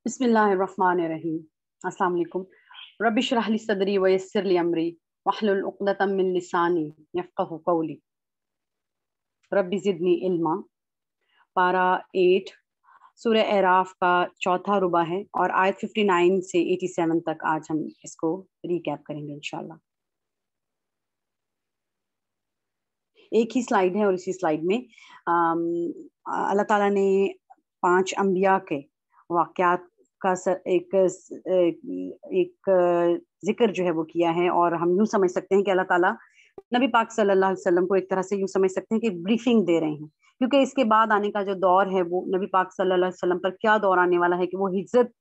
बिस्मिल्लाहिर्रहमानिर्रहीम। अस्सलाम वालेकुम। रब्बि इश्रह ली सदरी व यस्सिर ली अमरी वहलुल उक़दतम मिन लिसानी यफ़क़हू क़ौली। रब्बि ज़िदनी इल्मा। पारा 8 सूरह एराफ का चौथा रुबा है और आयत 59 से 87 तक आज हम इसको रिकैप करेंगे इंशाल्लाह। एक ही स्लाइड है और इसी स्लाइड में अल्लाह ताला ने 5 अंबिया के वाक़यात का एक जिक्र जो है वो किया है, और हम यूँ समझ सकते हैं कि अल्लाह ताला नबी पाक सल्लल्लाहु अलैहि वसल्लम को एक तरह से यूँ समझ सकते हैं कि ब्रीफिंग दे रहे हैं, क्योंकि इसके बाद आने का जो दौर है वो नबी पाक सल्लल्लाहु अलैहि वसल्लम पर क्या दौर आने वाला है कि वो हिज्रत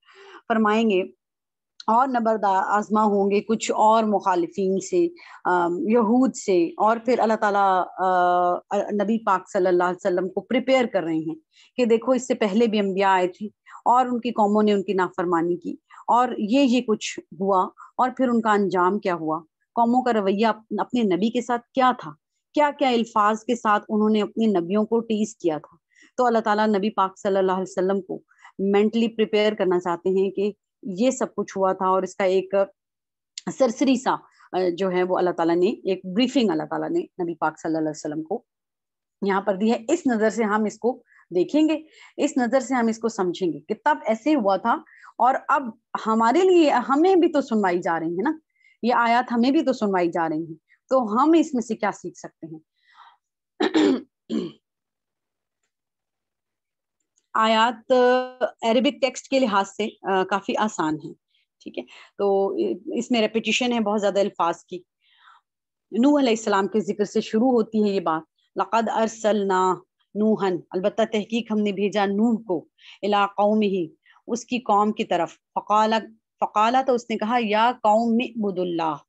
फरमाएंगे और नबरदार आजमा होंगे कुछ और मुखालिफिन से, यहूद से, और फिर अल्लाह ताला नबी पाक सल्लल्लाहु अलैहि वसल्लम को प्रिपेयर कर रहे हैं कि देखो इससे पहले भी अंबिया आए थे और उनकी कौमों ने उनकी नाफरमानी की और ये कुछ हुआ, और फिर उनका अंजाम क्या हुआ, कौमों का रवैया अपने नबी के साथ क्या था, क्या क्या अल्फाज के साथ उन्होंने अपने नबियों को टीज किया था। तो अल्लाह ताला नबी पाक सल्लल्लाहु अलैहि वसल्लम को मेंटली प्रिपेयर करना चाहते हैं कि ये सब कुछ हुआ था, और इसका एक सरसरी सा जो है वो अल्लाह ताला ने एक ब्रीफिंग अल्लाह ताला ने नबी पाक सल्लल्लाहु अलैहि वसल्लम को यहाँ पर दी है। इस नजर से हम इसको देखेंगे, इस नजर से हम इसको समझेंगे कि तब ऐसे हुआ था और अब हमारे लिए हमें भी तो सुनवाई जा रही है ना, ये आयत हमें भी तो सुनवाई जा रही है, तो हम इसमें से क्या सीख सकते हैं। आयत अरेबिक टेक्स्ट के लिहाज से काफी आसान है, ठीक है। तो इसमें रेपिटिशन है बहुत ज्यादा अल्फाज की। नूह अलैहिस्सलाम के जिक्र से शुरू होती है ये बात। लक़द अरसलना नूहन, अलबत्ता तहकीक हमने भेजा नूह को, इला कौमिही, उसकी कौम की तरफ। फ़क़ाला तो उसने कहा, या कौम इब्दुल्लाह,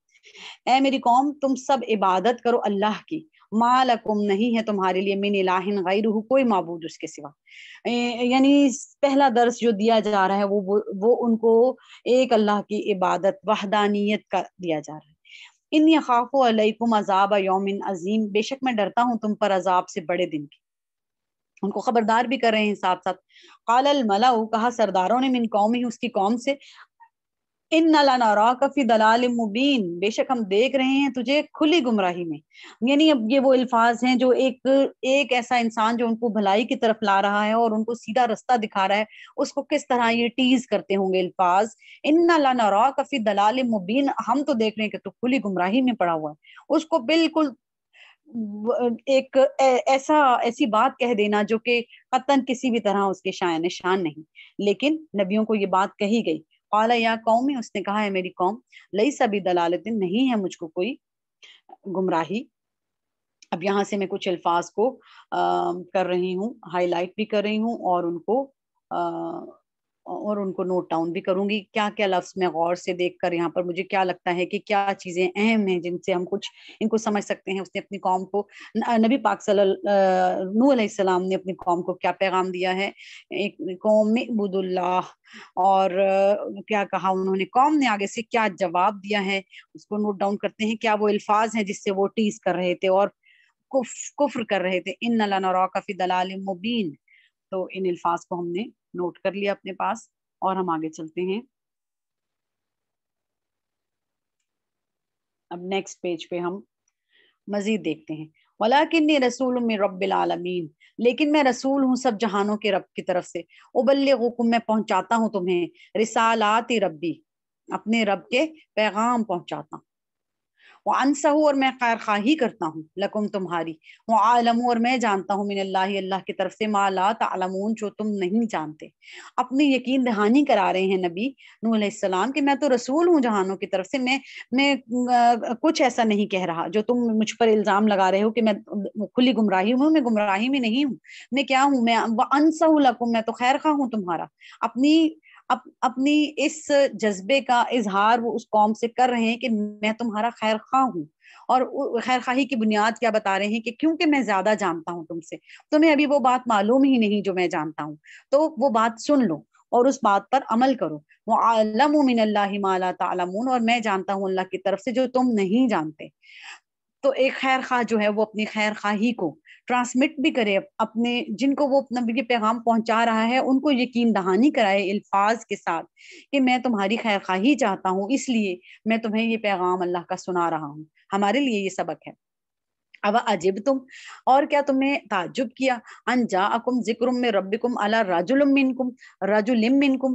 ए मेरी कौम तुम सब इबादत करो अल्लाह की, मालकुम, नहीं है तुम्हारे लिए, मिन इलाहिन गैरुहु, कोई माबूद उसके सिवा। यानी पहला दर्स जो दिया जा रहा है वो उनको एक अल्लाह की इबादत, वहदानियत का दिया जा रहा है। इन्नी अखाफु अलैकुम अज़ाब यौमिन अज़ीम, बेशक मैं डरता हूँ तुम पर अजाब से बड़े दिन की। उनको खबरदार भी कर रहे हैं साथ साथ। क़ालल मलाउ, कहा सरदारों ने, मिन कौमी, उसकी कौम से, इन्ना लनराका फी दलालिम मुबीन, बेशक हम देख रहे हैं तुझे खुली गुमराही में। यानी अब ये वो अल्फाज हैं जो एक ऐसा इंसान जो उनको भलाई की तरफ ला रहा है और उनको सीधा रास्ता दिखा रहा है, उसको किस तरह ये टीज करते होंगे अल्फाज। इन्ना लनराका फी दलालिम मुबीन, हम तो देख रहे हैं कि तू खुली गुमराही में पड़ा हुआ है। उसको बिल्कुल एक ऐसी बात कह देना जो कि कतन किसी भी तरह उसके शान शान नहीं, लेकिन नबियों को ये बात कही गई। क़ाला या कौमी, उसने कहा है मेरी कौम, लैसा बिदलालतिन, नहीं है मुझको कोई गुमराही। अब यहाँ से मैं कुछ अल्फाज को कर रही हूँ, हाईलाइट भी कर रही हूँ और उनको नोट डाउन भी करूंगी। क्या क्या लफ्ज में गौर से देखकर यहाँ पर मुझे क्या लगता है कि क्या चीजें अहम हैं जिनसे हम कुछ इनको समझ सकते हैं। उसने अपनी कौम को, नबी पाक नूह अलैहिस्सलाम ने अपनी कौम को क्या पैगाम दिया है, एक कौम में इब्दुल्लाह, और क्या कहा उन्होंने, कौम ने आगे से क्या जवाब दिया है, उसको नोट डाउन करते हैं। क्या वो अल्फाज हैं जिससे वो टीज कर रहे थे और कुफ्र कर रहे थे। इन्ना लनराका फी दलालिम मुबीन, तो इन अल्फाज को हमने नोट कर लिया अपने पास और हम आगे चलते हैं। अब नेक्स्ट पेज पे हम मजीद देखते हैं। वलाकिन्नी रसूलुम मिन रब्बिल आलमीन, लेकिन मैं रसूल हूँ सब जहानों के रब की तरफ से। उबल्लिगुकुम, मैं पहुंचाता हूँ तुम्हें, रिसालाति रब्बी, अपने रब के पैगाम पहुंचाता हूँ। वो अनसहू, और मैं खैर खाही करता हूँ, लकुम, तुम्हारी। वो आलमू, और मैं जानता हूँ, मिनल्लाहि, अल्लाह की तरफ से, मा ला तालमून, जो तुम नहीं जानते। अपनी यकीन दहानी करा रहे हैं नबी नूह अलैहिस्सलाम कि मैं तो रसूल हूँ जहानों की तरफ से, मैं कुछ ऐसा नहीं कह रहा जो तुम मुझ पर इल्जाम लगा रहे हो कि मैं खुली गुमराही हूँ। मैं गुमराही में नहीं हूँ। मैं क्या हूँ, मैं अनसहू लकुम, मैं तो खैर खा हूँ तुम्हारा। अपनी इस जज्बे का इजहार वो उस कौम से कर रहे हैं कि मैं तुम्हारा खैर खा हूँ, और खैर खाही की बुनियाद क्या बता रहे हैं कि क्योंकि मैं ज्यादा जानता हूँ तुमसे, तुम्हें अभी वो बात मालूम ही नहीं जो मैं जानता हूँ, तो वो बात सुन लो और उस बात पर अमल करो। वो आलमु मिनल्लाहि मा ला तालमून, और मैं जानता हूँ अल्लाह की तरफ से जो तुम नहीं जानते। تو ایک خیر خواہ جو ہے وہ اپنی خیر خواہی کو ٹرانسمٹ بھی کرے، اپنے جن کو وہ اپنا یہ پیغام پہنچا رہا ہے ان کو یقین دہانی کرائے الفاظ کے ساتھ کہ میں تمہاری خیر خواہی چاہتا ہوں، اس لیے میں تمہیں یہ پیغام اللہ کا سنا رہا ہوں۔ ہمارے لیے یہ سبق ہے۔ اب عجب تم، اور کیا تم نے تعجب کیا، ان جاءکم ذکر من ربکم علی رجل منکم،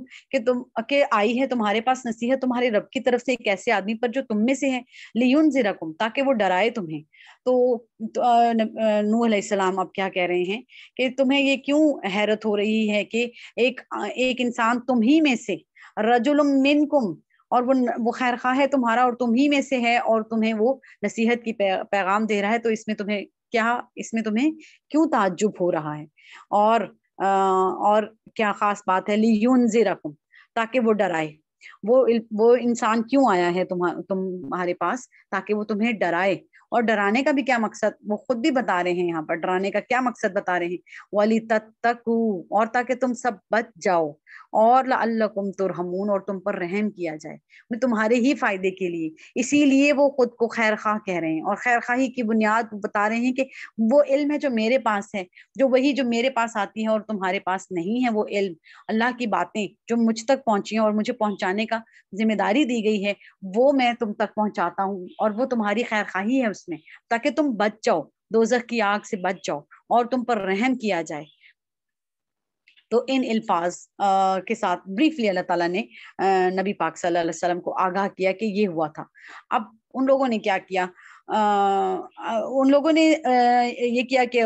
کہ آئی ہے تمہارے پاس نصیحت تمہارے رب کی طرف سے ایک ایسے آدمی پر جو تم میں سے ہے، لینذرکم، تاکہ وہ ڈرائے تمہیں۔ تو نوح علیہ السلام اب کیا کہہ رہے ہیں کہ تمہیں یہ کیوں حیرت ہو رہی ہے کہ ایک انسان تم ہی میں سے، رجل منکم، اور وہ خیر خواہ ہے تمہارا اور تم ہی میں سے ہے، اور تمہیں وہ نصیحت کی پیغام دے رہا ہے، تو اس میں تمہیں کیوں تعجب ہو رہا ہے؟ اور کیا خاص بات ہے؟ لینذرکم، تاکہ وہ ڈرائے۔ وہ انسان کیوں آیا ہے تمہارے پاس؟ تاکہ وہ تمہیں ڈرائے۔ اور ڈرانے کا بھی کیا مقصد وہ خود بھی بتا رہے ہیں یہاں پر، ڈرانے کا کیا مقصد بتا رہے ہیں، وَلِتَتَّقُوا، اور تاکہ تم سب بچ جاؤ، اور لعلکم ترحمون، اور تم پر رحم کیا جائے، تمہارے ہی فائدے کے لیے۔ اسی لیے وہ خود کو خیر خواہ کہہ رہے ہیں، اور خیر خواہی کی بنیاد بتا رہے ہیں کہ وہ علم ہے جو میرے پاس ہے، وہی جو میرے پاس آتی ہے اور تمہارے پاس نہیں ہے، وہ علم اللہ کی باتیں جو مجھ تک پہنچی ہیں اور مجھے پہنچانے کا ذمہ داری دی گئی ہے، وہ میں تم تک پہنچاتا ہوں، اور وہ تمہاری خیر خواہی ہے اس میں، تاکہ تم بچ جاؤ، دوزخ کی آگ سے بچ جاؤ، اور تم پر رحم کیا جائے۔ تو ان الفاظ کے ساتھ بریفلی اللہ تعالیٰ نے نبی پاک صلی اللہ علیہ وسلم کو آگاہ کیا کہ یہ ہوا تھا۔ اب ان لوگوں نے کیا کیا؟ ان لوگوں نے یہ کیا کہ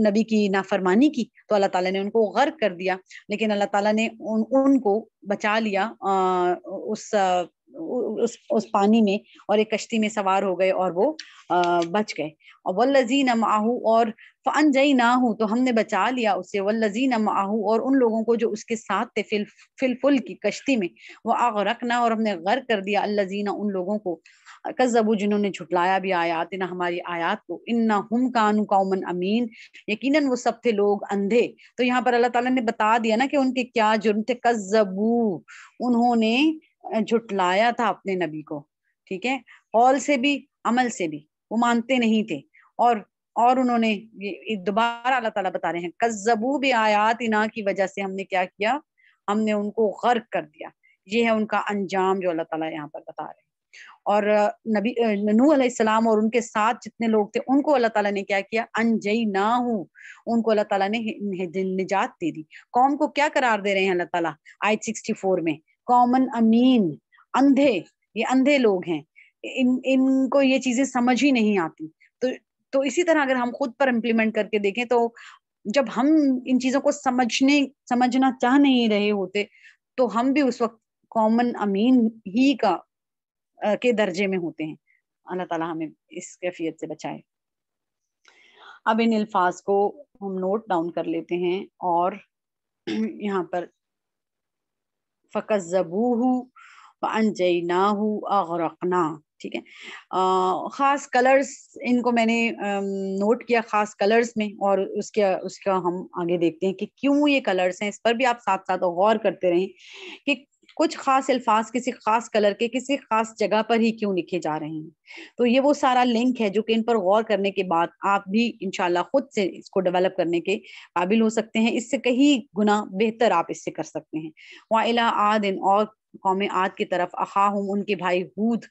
نبی کی نافرمانی کی، تو اللہ تعالیٰ نے ان کو غرق کر دیا، لیکن اللہ تعالیٰ نے ان کو بچا لیا اس پانی میں، اور ایک کشتی میں سوار ہو گئے اور وہ بچ گئے۔ اور والذین معہ، اور فانجیناہ، تو ہم نے بچا لیا اسے، والذین معہ، اور ان لوگوں کو جو اس کے ساتھ تھے، فی الفلک کی کشتی میں، واغرقنا، اور ہم نے غرق کر دیا الذین، ان لوگوں کو، کذبوا، جنہوں نے جھٹلایا بھی آیاتنا، ہماری آیات کو، انہم کانوا قوما امین، یقیناً وہ سب تھے لوگ اندھے۔ تو یہاں پر اللہ تعالیٰ نے بتا دیا نا کہ ان کے کیا جرم تھے، کذبوا، انہوں نے جھٹلایا تھا اپنے نبی کو، ٹھیک ہے، قول سے بھی عمل سے بھی، وہ مانتے نہیں تھے، اور انہوں نے دوبارہ اللہ تعالیٰ بتا رہے ہیں کذبوا بآیاتنا کی وجہ سے ہم نے کیا کیا، ہم نے ان کو غرق کر دیا۔ یہ ہے ان کا انجام جو اللہ تعالیٰ یہاں پر بتا رہے ہیں۔ اور نبی نوح علیہ السلام اور ان کے ساتھ جتنے لوگ تھے ان کو اللہ تعالیٰ نے کیا کیا، انجیناہ، ان کو اللہ تعالیٰ نے نجات دے دی۔ قوم کو کیا قرار دے رہے ہیں اللہ تعالیٰ آیت 64 میں؟ قومن امین، اندھے، یہ اندھے لوگ ہیں، ان کو یہ چیزیں سمجھ ہی نہیں آتی۔ تو اسی طرح اگر ہم خود پر امپلیمنٹ کر کے دیکھیں تو جب ہم ان چیزوں کو سمجھنا چاہ نہیں رہے ہوتے تو ہم بھی اس وقت کامن امین ہی کے درجے میں ہوتے ہیں۔ اللہ تعالیٰ ہمیں اس کیفیت سے بچائے۔ اب ان الفاظ کو ہم نوٹ ڈاؤن کر لیتے ہیں، اور یہاں پر فَكَذَّبُوهُ فَأَنجَيْنَاهُ أَغْرَقْنَا، ٹھیک ہے، خاص کلرز ان کو میں نے نوٹ کیا، خاص کلرز میں، اور اس کا ہم آگے دیکھتے ہیں کہ کیوں یہ کلرز ہیں، اس پر بھی آپ ساتھ ساتھ غور کرتے رہیں کہ کچھ خاص الفاظ کسی خاص کلر کے کسی خاص جگہ پر ہی کیوں لکھے جا رہے ہیں۔ تو یہ وہ سارا لنک ہے جو کہ ان پر غور کرنے کے بعد آپ بھی انشاءاللہ خود سے اس کو ڈیولپ کرنے کے قابل ہو سکتے ہیں، اس سے کہیں گنا بہتر آپ اس سے کر سکتے ہیں۔ وَإِلَىٰ عَادٍ، اور قوم عاد کی طرف، اخاہم، ان کے بھائی ہود۔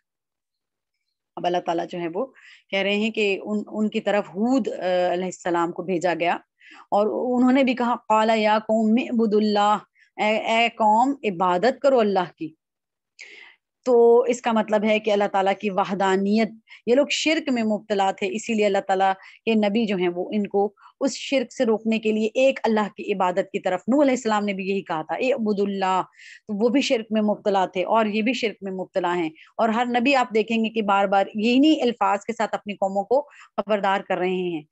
اب اللہ تعالیٰ جو ہے وہ کہہ رہے ہیں کہ ان کی طرف ہود علیہ السلام کو بھیجا گیا، اور انہوں نے بھی کہا قال یا قوم اعبدوا اللہ، اے قوم عبادت کرو اللہ کی۔ تو اس کا مطلب ہے کہ اللہ تعالیٰ کی وحدانیت، یہ لوگ شرک میں مبتلا تھے، اسی لیے اللہ تعالیٰ کے نبی جو ہیں وہ ان کو اس شرک سے روکنے کے لیے ایک اللہ کی عبادت کی طرف، نوح علیہ السلام نے بھی یہی کہا تھا اعبدوا اللہ، تو وہ بھی شرک میں مبتلا تھے اور یہ بھی شرک میں مبتلا ہیں، اور ہر نبی آپ دیکھیں گے کہ بار بار یہی الفاظ کے ساتھ اپنی قوموں کو خبردار کر رہے ہیں،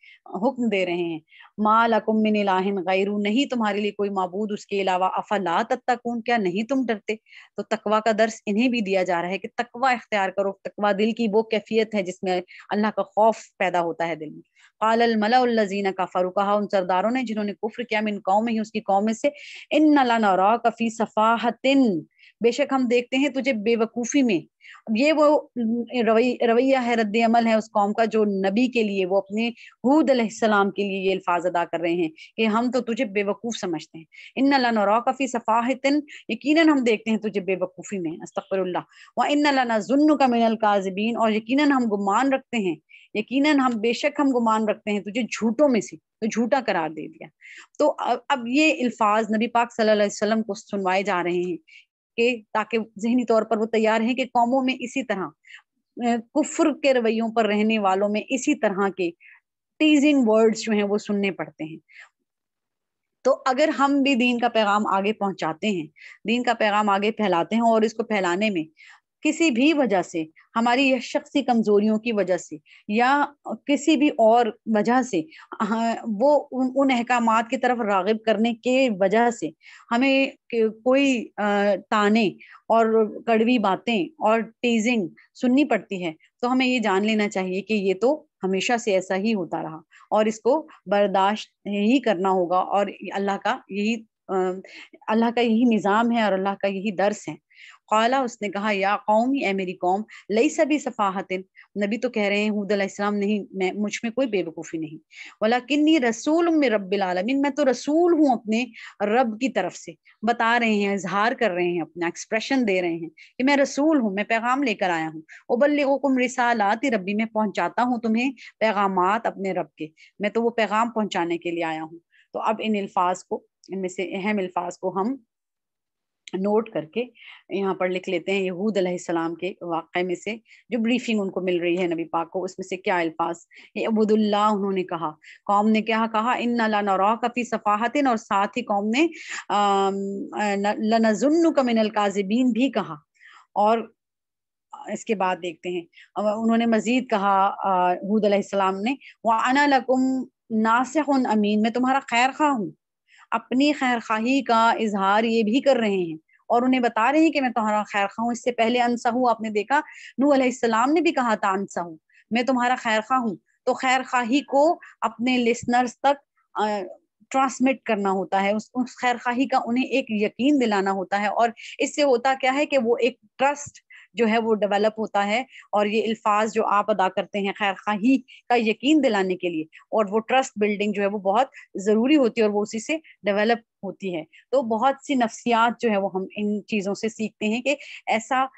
حکم دے رہے ہیں، ما لکم من الہ غیر، نہیں تمہارے لیے کوئی معبود اس کے علاوہ، افلا تتقون، کیا نہیں تم ڈرتے؟ تو تقوی کا درس انہیں بھی دیا جا رہا ہے کہ تقوی اختیار کرو، تقوی دل کی وہ کیفیت ہے جس میں اللہ کا خوف پیدا ہوتا ہے دل میں۔ قال الملأ الذین कफरू, कहा उन सरदारों ने जिन्होंने कुफ्र किया, मिन कौम ही, उसकी कौम में से, इन्ना लनराका फी सफाहतिन, बेशक हम देखते हैं तुझे बेवकूफी में। ये वो रवैया है, रद्द अमल है उस कौम का जो नबी के लिए, वो अपने हूद अलैहिस्सलाम के लिए ये अल्फाज अदा कर रहे हैं कि हम तो तुझे बेवकूफ समझते हैं। इन्ना लनराका फी सफाहतिन, यकीनन हम देखते हैं तुझे बेवकूफी में, अस्तगफिरुल्लाह। व इन्ना लनज़ुन्नुका मिनल काज़िबीन, और यकीनन हम गुमान रखते हैं, यकीनन हम बेशक हम गुमान रखते हैं तुझे झूठों में से, तो झूठा करार दे दिया। तो अब ये अल्फाज नबी पाक सल्लल्लाहु अलैहि वसल्लम को सुनवाए जा रहे हैं कि ताकि ज़हनी तौर पर वो तैयार हैं कि कौमों में इसी तरह कुफ्र के रवैयों पर रहने वालों में इसी तरह के टीजिंग वर्ड्स जो हैं वो सुनने पड़ते हैं। तो अगर हम भी दीन का पैगाम आगे पहुंचाते हैं, दीन का पैगाम आगे फैलाते हैं, और इसको फैलाने में किसी भी वजह से, हमारी यह शख्सी कमजोरियों की वजह से या किसी भी और वजह से, वो उन अहकामात की तरफ रागिब करने के वजह से हमें कोई ताने और कड़वी बातें और टीजिंग सुननी पड़ती है, तो हमें ये जान लेना चाहिए कि ये तो हमेशा से ऐसा ही होता रहा और इसको बर्दाश्त ही करना होगा, और अल्लाह का यही निज़ाम है और अल्लाह का यही दर्स है। क़ाला, उसने कहा, या कौमी, ए मेरी कौम, लैसा बि सफ़ाहतिन, नबी तो कह रहे हैं हूद अलैहिस्सलाम, नहीं, मुझ में कोई बेवकूफ़ी नहीं, वलाकिन्नी रसूलुम मिन रब्बिल आलमीन, मैं तो रसूल हूँ अपने रब की तरफ से। बता रहे हैं, इजहार कर रहे हैं, अपना एक्सप्रेशन दे रहे हैं कि मैं रसूल हूँ, मैं पैगाम लेकर आया हूँ। उबल्लिगुकुम रिसालाति रब्बी, मैं पहुंचाता हूँ तुम्हें पैगामात अपने रब के, मैं तो वो पैगाम पहुंचाने के लिए आया हूँ। तो अब इन अल्फाज को, इनमें से अहम अल्फाज को हम नोट करके यहाँ पर लिख लेते हैं। यहूद अलैहिस्सलाम के वाक़े में से जो ब्रीफिंग उनको मिल रही है नबी पाक को, उसमें से क्या अल्फाज, ये अबुदुल्लाह उन्होंने कहा, कौम ने क्या कहा, इन्ना लनराका फी सफ़ाहतिन, और साथ ही कौम ने लनज़ुन्नुका मिनल काज़िबीन भी कहा। और इसके बाद देखते हैं, उन्होंने मजीद कहा हूद अलैहिस्सलाम ने, व अना लकुम नासिहुन अमीन, मैं तुम्हारा खैर खा हूँ, अपनी खैर खाही का इजहार ये भी कर रहे हैं और उन्हें बता रहे हैं कि मैं तुम्हारा खैर खा हूँ। इससे पहले अनसहू, आपने देखा नूह अलैहिस्सलाम ने भी कहा था अनसहू, मैं तुम्हारा खैर खा हूँ। तो खैर खाही को अपने लिसनर्स तक ट्रांसमिट करना होता है, उस खैर खाही का उन्हें एक यकीन दिलाना होता है, और इससे होता क्या है कि वो एक ट्रस्ट जो है वो डेवलप होता है, और ये अल्फाज जो आप अदा करते हैं खैर खाही का यकीन दिलाने के लिए, और वो ट्रस्ट बिल्डिंग जो है वो बहुत ज़रूरी होती है और वो उसी से डेवलप होती है। तो बहुत सी नफ्सियात जो है वो हम इन चीज़ों से सीखते हैं कि ऐसा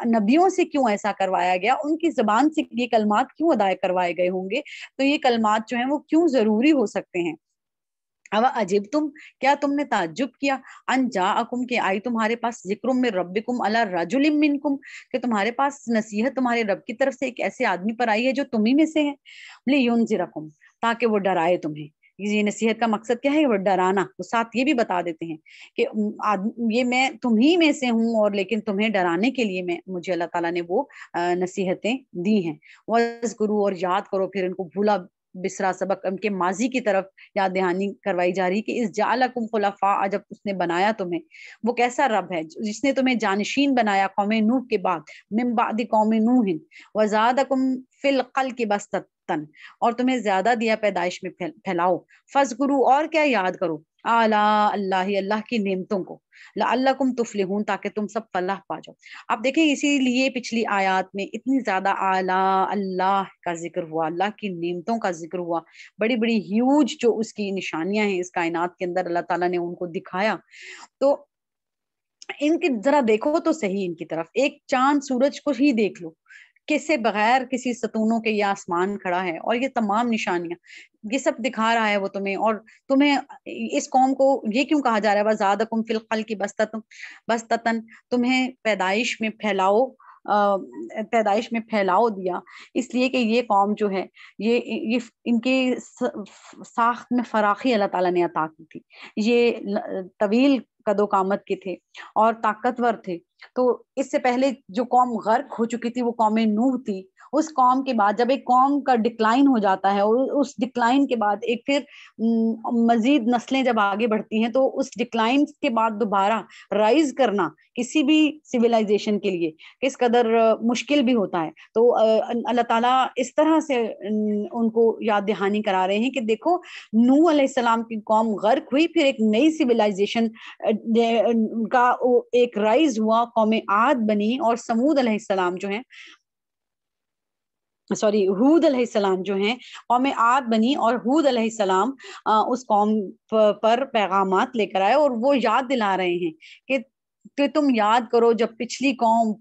नबियों से क्यों ऐसा करवाया गया, उनकी ज़बान से ये कलमात क्यों अदा करवाए गए होंगे, तो ये कलमात जो हैं वो क्यों ज़रूरी हो सकते हैं। अब अजीब तुम, क्या तुमने ताज्जुब किया, अन जाअकुम, के आई तुम्हारे पास, जिक्रुम मिन रब्बिकुम अला रजुलिम मिनकुम, कि तुम्हारे पास नसीहत तुम्हारे रब की तरफ से एक ऐसे आदमी पर आई है जो तुम्ही में से है, लियुनज़िरकुम, ताकि वो डराए तुम्हें। ये नसीहत का मकसद क्या है, वो डराना। तो साथ ये भी बता देते हैं कि ये मैं तुम्ही में से हूँ, और लेकिन तुम्हें डराने के लिए मुझे अल्लाह ताला ने वो नसीहतें दी हैं। वज़्कुरू, और याद करो, फिर इनको भूला बिसरा सबक उनके माजी की तरफ याद दहानी करवाई जा रही कि इस जालकुम खुलफा, जब उसने बनाया तुम्हें, वो कैसा रब है जिसने तुम्हें जानशीन बनाया कौमे नूह के बाद, मिन बादी कौमे नूहिन, वज़ादकुम फिल खल्क़ि बस्ततन, और तुम्हें ज्यादा दिया पैदाइश में फैलाओ, फज़कुरू, और क्या याद करो, आला अल्लाह, अल्लाह की नेमतों को, लअल्लकुम तुफ्लिहून, ताकि तुम सब फलाह पा जाओ। आप देखें, इसीलिए पिछली आयात में इतनी ज्यादा आला अल्लाह का जिक्र हुआ, अल्लाह की नेमतों का जिक्र हुआ, बड़ी बड़ी ह्यूज जो उसकी निशानियां हैं इस कायनात के अंदर, अल्लाह ताला ने उनको दिखाया। तो इनकी जरा देखो तो सही, इनकी तरफ एक चांद सूरज को ही देख लो, किसे बगैर किसी सतूनों के ये आसमान खड़ा है, और ये तमाम निशानियां, ये सब दिखा रहा है वो तुम्हें। और तुम्हें, इस कौम को ये क्यों कहा जा रहा है, वज़ादकुम फिल खल्क़ि बस्ततन, तुम्हें पैदाइश में फैलाओ दिया, इसलिए कि ये कौम जो है, ये इनके साख्त में फराखी अल्लाह ताला ने अता की थी। ये तवील कदो कामत के थे और ताकतवर थे। तो इससे पहले जो कौम गर्क हो चुकी थी वो कौम नूह थी, اس قوم کے بعد جب ایک قوم کا ڈکلائن ہو جاتا ہے اور اس ڈکلائن کے بعد ایک پھر مزید نسلیں جب آگے بڑھتی ہیں تو اس ڈکلائن کے بعد دوبارہ رائز کرنا کسی بھی سویلائزیشن کے لیے کس قدر مشکل بھی ہوتا ہے. تو اللہ تعالیٰ اس طرح سے ان کو یاد دہانی کرا رہے ہیں کہ دیکھو نوح علیہ السلام کی قوم غرق ہوئی، پھر ایک نئی سویلائزیشن کا ایک رائز ہوا، قوم عاد بنی، اور سمود علیہ السلام جو ہیں ہود علیہ السلام جو ہیں قوم عاد بنی، اور ہود علیہ السلام اس قوم پر پیغامات لے کر آئے اور وہ یاد دلا رہے ہیں کہ تم یاد کرو جب پچھلی قوم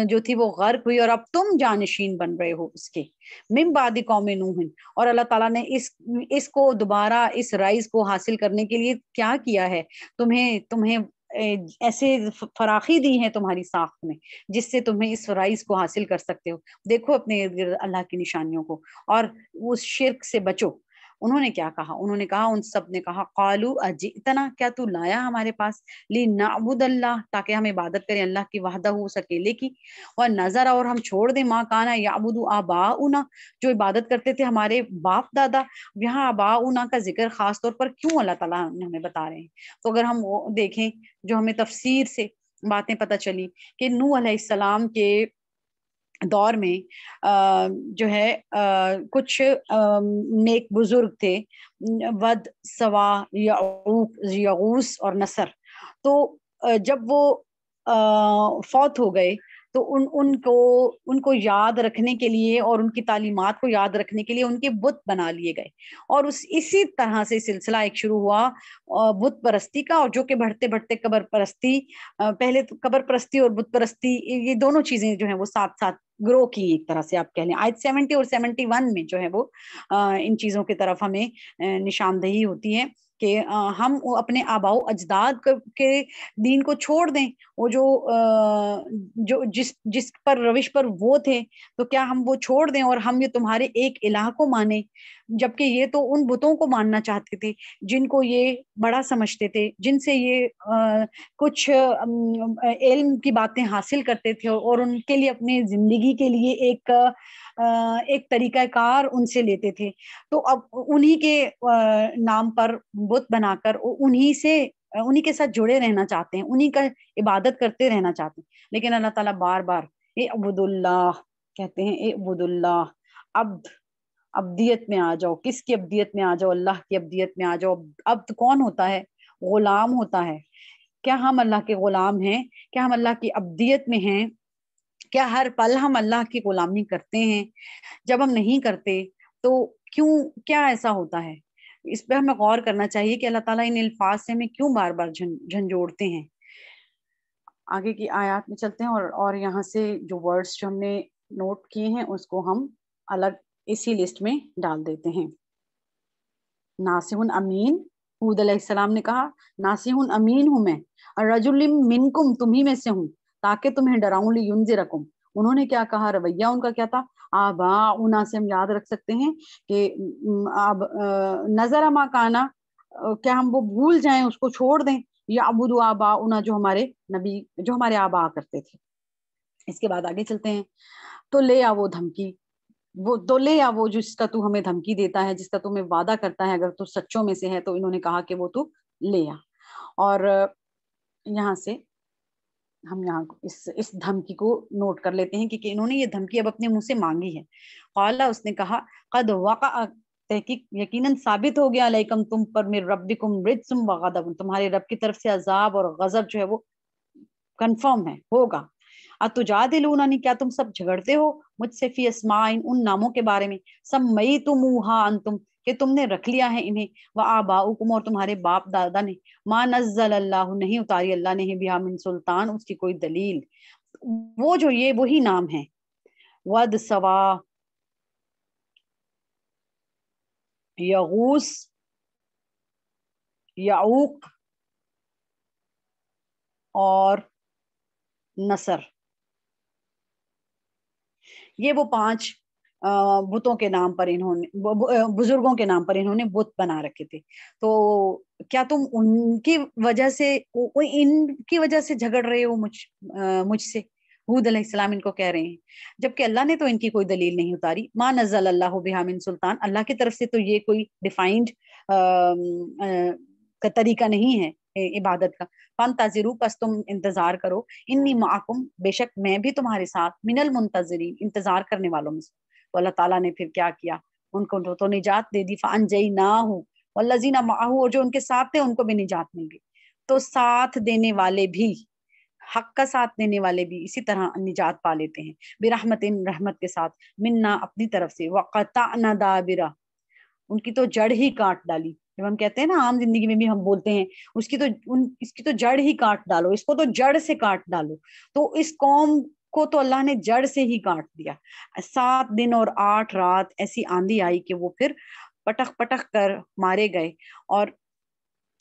جو تھی وہ غرق ہوئی اور اب تم جانشین بن رہے ہو اس کے، من بعد قوم نوح. اور اللہ تعالیٰ نے اس کو دوبارہ اس رائز کو حاصل کرنے کے لیے کیا کیا ہے، تمہیں ایسے فراخی دی ہے تمہاری ساخت میں جس سے تمہیں اس رائز کو حاصل کر سکتے ہو. دیکھو اپنے ارد گرد اللہ کی نشانیوں کو اور اس شرک سے بچو. انہوں نے کیا کہا؟ انہوں نے کہا، ان سب نے کہا، قالوا اجئتنا، کیا تو لایا ہمارے پاس، لنعبد اللہ، تاکہ ہم عبادت کریں اللہ کی وحدہ اس اکیلے کی، ونذر، اور ہم چھوڑ دیں ما کان یعبد آباؤنا، جو عبادت کرتے تھے ہمارے باپ دادا. یہاں آباؤنا کا ذکر خاص طور پر کیوں اللہ تعالیٰ نے ہمیں بتا رہے ہیں؟ تو اگر ہم دیکھیں جو ہمیں تفسیر سے باتیں پتہ چلی کہ نوح علیہ السلام کے دور میں جو ہے کچھ نیک بزرگ تھے، ود، سوا، یعوق، یغوث اور نصر. تو جب وہ فوت ہو گئے تو ان کو یاد رکھنے کے لیے اور ان کی تعلیمات کو یاد رکھنے کے لیے ان کے بت بنا لیے گئے، اور اسی طرح سے سلسلہ ایک شروع ہوا بت پرستی کا، اور جو کہ بڑھتے بڑھتے قبر پرستی، پہلے تو قبر پرستی اور بت پرستی یہ دونوں چیزیں جو ہیں وہ ساتھ ساتھ گرو کی، ایک طرح سے آپ کہہ لیں. آیت 70 اور 71 میں جو ہے وہ ان چیزوں کی طرف ہمیں نشاندہی ہوتی ہے کہ ہم اپنے آباؤ اجداد کے دین کو چھوڑ دیں، وہ جو جس پر روش پر وہ تھے، تو کیا ہم وہ چھوڑ دیں اور ہم یہ تمہارے ایک الہ کو مانیں، جبکہ یہ تو ان بتوں کو ماننا چاہتے تھے جن کو یہ بڑا سمجھتے تھے، جن سے یہ کچھ علم کی باتیں حاصل کرتے تھے اور ان کے لیے اپنی زندگی کے لیے ایک طریقہ کار ان سے لیتے تھے. تو اب انہی کے نام پر بت بنا کر انہی کے ساتھ جڑے رہنا چاہتے ہیں، انہی کا عبادت کرتے رہنا چاہتے ہیں. لیکن اللہ تعالیٰ بار بار اعبد اللہ کہتے ہیں، اعبد اللہ، ابدیت میں آ جاؤ. کس کی ابدیت میں آ جاؤ؟ اللہ کی ابدیت میں آ جاؤ. عبد کون ہوتا ہے؟ غلام ہوتا ہے. کیا ہم اللہ کے غلام ہیں؟ کیا ہم اللہ کی ابدیت میں ہیں؟ کیا ہر پل ہم اللہ کی غلامی کرتے ہیں؟ جب ہم نہیں کرتے تو کیا ایسا ہوتا ہے؟ اس پہ ہمیں غور کرنا چاہیے کہ اللہ تعالیٰ ان الفاظ سے ہمیں کیوں بار بار جھنجھوڑتے ہیں. آگے کی آیات میں چلتے ہیں اور یہاں سے جو ورڈز جو ہم نے نوٹ کیے ہیں اس کو ہم الگ اسی لسٹ میں ڈال دیتے ہیں. ناصح امین، ہود علیہ السلام نے کہا ناصح امین ہوں میں، الرجل منکم، تمہیں میں سے ہوں، تاکہ تمہیں ڈراؤں، لینذرکم. انہوں نے کیا کہا؟ رویہ ان کا کیا تھا؟ آباؤنا سے ہم یاد رکھ سکتے ہیں کہ نظر ما کانا، کیا ہم وہ بھول جائیں، اس کو چھوڑ دیں، یعبد آباؤنا، جو ہمارے آبا کرتے تھے. اس کے بعد آگے چلتے ہیں. تو لے آ وہ دھمکی، وہ جس کا تو ہمیں دھمکی دیتا ہے، جس کا تمہیں وعدہ کرتا ہے اگر تو سچوں میں سے ہے. تو انہوں نے کہا کہ وہ تو لے آ. اور یہاں سے ہم اس دھمکی کو نوٹ کر لیتے ہیں کہ انہوں نے یہ دھمکی اب اپنے منہ سے مانگی ہے. قال، اس نے کہا، قد وقع، تحقیق یقیناً ثابت ہو گیا، علیکم، تم پر، من ربکم رجس وغضب، تمہارے رب کی طرف سے عذاب اور غضب جو ہے وہ کنفرم ہے، ہوگا. اتجادلوننی، کیا تم سب جھگڑتے ہو مجھ سے، فی اسماء، ان ناموں کے بارے میں، سمیتموہا انتم، کہ تم نے رکھ لیا ہے انہیں، وآباؤکم، اور تمہارے باپ دادا نے، ما نزل اللہ، نہیں اتاری اللہ نے، بہا من سلطان، اس کی کوئی دلیل. وہ جو یہ وہی نام ہے، ود، سوا، یغوث، یعوق اور نصر، یہ وہ 5 بتوں کے نام پر انہوں نے، بزرگوں کے نام پر انہوں نے بت بنا رکھے تھے. تو کیا تم ان کی وجہ سے جھگڑ رہے ہو مجھ سے؟ हूद अलैहिस्सलाम इनको कह रहे हैं, जबकि अल्लाह ने तो इनकी कोई दलील नहीं उतारी। मा नज़ल अल्लाहु बिहा मिन सुल्तान, अल्लाह की तरफ से तो ये कोई डिफाइंड का तरीका नहीं है इबादत का। फन ताजिरू, बस तुम इंतजार करो, इन्नी माकुम, बेशक मैं भी तुम्हारे साथ, मिनल मुंतजरीन, इंतजार करने वालों में से। तो अल्लाह ताला ने फिर क्या किया, उनको तो निजात दे दी। फ़अन जई ना हूँ वल्लज़ीना माहू, और जो उनके साथ थे उनको भी निजात मिल गई। तो साथ देने वाले भी, हक का साथ देने वाले भी इसी तरह निजात पा लेते हैं। बिरहमतिन, रहमत के साथ, मिन्ना, अपनी तरफ से, वक़तअना दाबिरा, उनकी तो जड़ ही काट डाली। जब हम कहते हैं ना आम जिंदगी में भी हम बोलते हैं इसकी तो जड़ ही काट डालो, इसको तो जड़ से काट डालो। तो इस कौम को तो अल्लाह ने जड़ से ही काट दिया। 7 दिन और 8 रात ऐसी आंधी आई कि वो फिर पटक पटक कर मारे गए। और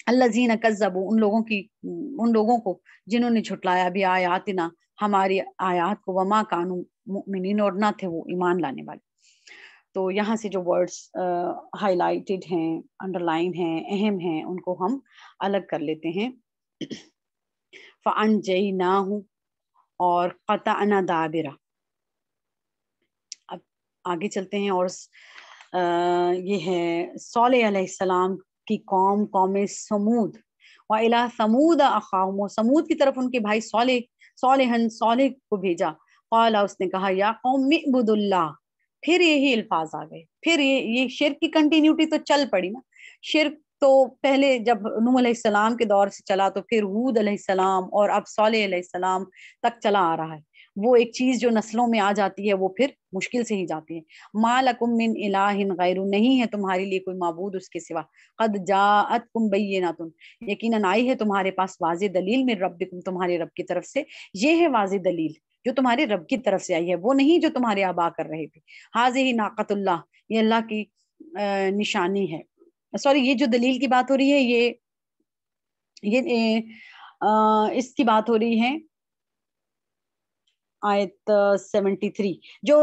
अल्लज़ीना कज़्ज़बू, उन लोगों को जिन्होंने झुटलाया भी आयातिना, हमारी आयात को, वमा कानू मुमिनीन, और ना थे वो ईमान लाने वाले। तो यहाँ से जो वर्ड्स हाईलाइटेड हैं, अंडरलाइन हैं, अहम हैं, उनको हम अलग कर लेते हैं। फ़अनजयनाहु और क़तअना दाबिरा। अब आगे चलते हैं और ये है सॉलेह अलैहिस्सलाम की कौम, कौम समूद। व इला समूद अखाहुम, समूद की तरफ उनके भाई सॉलेह को भेजा। क़ाला, उसने कहा, या कौम इब्दुल्लाह। फिर यही अल्फाज आ गए, फिर ये शिर्क की कंटिन्यूटी तो चल पड़ी ना। शिर्क तो पहले जब नूह अलैहिस्सलाम के दौर से चला, तो फिर हूद अलैहिस्सलाम और अब सॉलेह अलैहिस्सलाम तक चला आ रहा है। वो एक चीज जो नस्लों में आ जाती है वो फिर मुश्किल से ही जाती है। मा लकुम मिन इलाहिन गैरु, नहीं है तुम्हारे लिए कोई माबूद उसके सिवा। कद जाअतकुम बय्यिनातुन, यकीनन आई है तुम्हारे पास वाज़े दलील, मिन रब्बिकुम, तुम्हारे रब की तरफ से। ये है वाज़े दलील जो तुम्हारे रब की तरफ से आई है, वो नहीं जो तुम्हारे आबा कर रहे थे। हाज़िही नाक़तुल्लाह, ये अल्लाह की निशानी है। सॉरी, ये जो दलील की बात हो रही है, इसकी बात हो रही है आयत 73। जो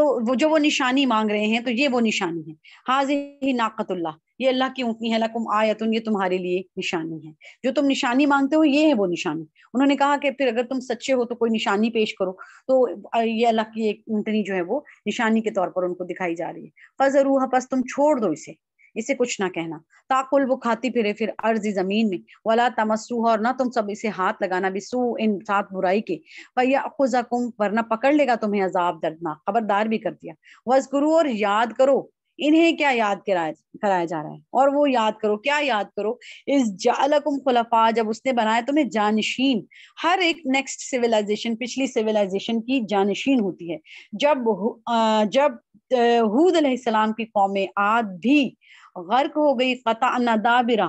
वो निशानी मांग रहे हैं, तो ये वो निशानी है। हाज़िही नाक़तुल्लाह, ये अल्लाह की ऊँटनी है। लकुम आयतुन, ये तुम्हारे लिए निशानी है। जो तुम निशानी मांगते हो, ये है वो निशानी। उन्होंने कहा कि फिर अगर तुम सच्चे हो तो कोई निशानी पेश करो। तो ये अल्लाह की एक ऊँटनी जो है वो निशानी के तौर पर उनको दिखाई जा रही है। फ़ज़रूहा, बस तुम छोड़ दो इसे कुछ ना कहना। ताकुल, वो खाती फिरे फिर अर्ज़ ज़मीन में। वला तमस्सूहा, और ना तुम सब इसे हाथ लगाना, बिसू, इन साथ बुराई के। फयअख़ुज़कुम, वरना पकड़ लेगा तुम्हें अजाब दर्दनाक। खबरदार भी कर दिया। वज़कुरू, और याद करो, इन्हें क्या याद कराया जा रहा है, और वो याद करो, क्या याद करो, इस जालकुम खुलफा, जब उसने बनाया तुम्हें जानशीन। हर एक नेक्स्ट सिविलाइजेशन पिछली सिविलाइजेशन की जानशीन होती है। जब हूद अलैहिस्सलाम की कौम आद भी गर्क हो गई, क़तअना दाबिरा,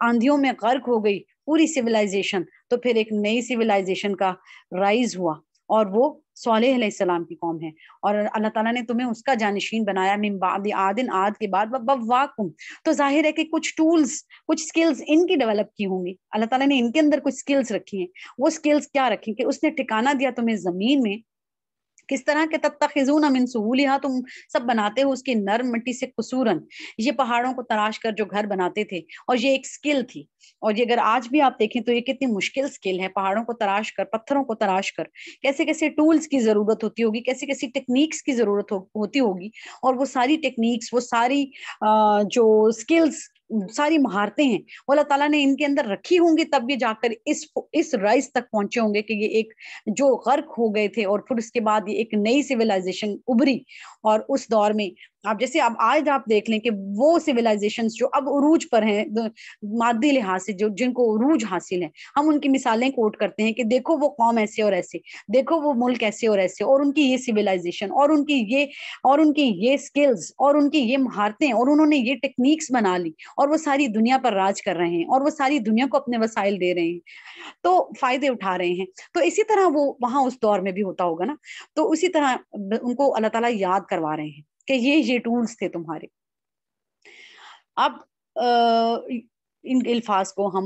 आंधियों में गर्क हो गई पूरी सिविलाइजेशन, तो फिर एक नई सिविलाइजेशन का राइज हुआ, और वो सॉलेह अलैहिस्सलाम की कौम है। और अल्लाह ताला ने तुम्हें उसका जानशीन बनाया, मिन बादी आदिन, आद के बाद, बव्वाकुम। तो जाहिर है कि कुछ टूल्स, कुछ स्किल्स इनकी डेवलप की होंगी। अल्लाह ताला ने इनके अंदर कुछ स्किल्स रखी हैं। वो स्किल्स क्या रखी कि उसने ठिकाना दिया तुम्हें जमीन में, किस तरह के, तत्तखिज़ून मिन सुहूलिहा, तुम सब बनाते हो उसकी नर्म मिट्टी से कुसूरन, ये पहाड़ों को तराश कर जो घर बनाते थे। और ये एक स्किल थी। और ये अगर आज भी आप देखें तो ये कितनी मुश्किल स्किल है, पहाड़ों को तराश कर, पत्थरों को तराश कर, कैसे कैसे टूल्स की जरूरत होती होगी, कैसी कैसी टेक्निक्स की जरूरत होती होगी। और वो सारी टेक्निक्स, वो सारी जो स्किल्स, सारी महारतें हैं, वो अल्लाह ताला ने इनके अंदर रखी होंगी, तब ये जाकर इस राइज तक पहुंचे होंगे कि ये एक जो गर्क हो गए थे, और फिर उसके बाद ये एक नई सिविलाइजेशन उभरी। और उस दौर में आप जैसे अब आज आप देख लें कि वो सिविलाइजेशंस जो अब उरूज पर हैं, मादी लिहाज से जो जिनको उरूज हासिल है, हम उनकी मिसालें कोट करते हैं कि देखो वो कौम ऐसे और ऐसे, देखो वो मुल्क ऐसे और ऐसे, और उनकी ये सिविलाइजेशन, और उनकी ये स्किल्स, और उनकी ये महारतें, और उन्होंने ये टेक्निक्स बना ली, और वो सारी दुनिया पर राज कर रहे हैं, और वो सारी दुनिया को अपने वसाइल दे रहे हैं, तो फायदे उठा रहे हैं। तो इसी तरह वो वहां उस दौर में भी होता होगा ना। तो उसी तरह उनको अल्लाह ताला याद करवा रहे हैं कि ये टूल्स थे तुम्हारे। अब इन अल्फाज को हम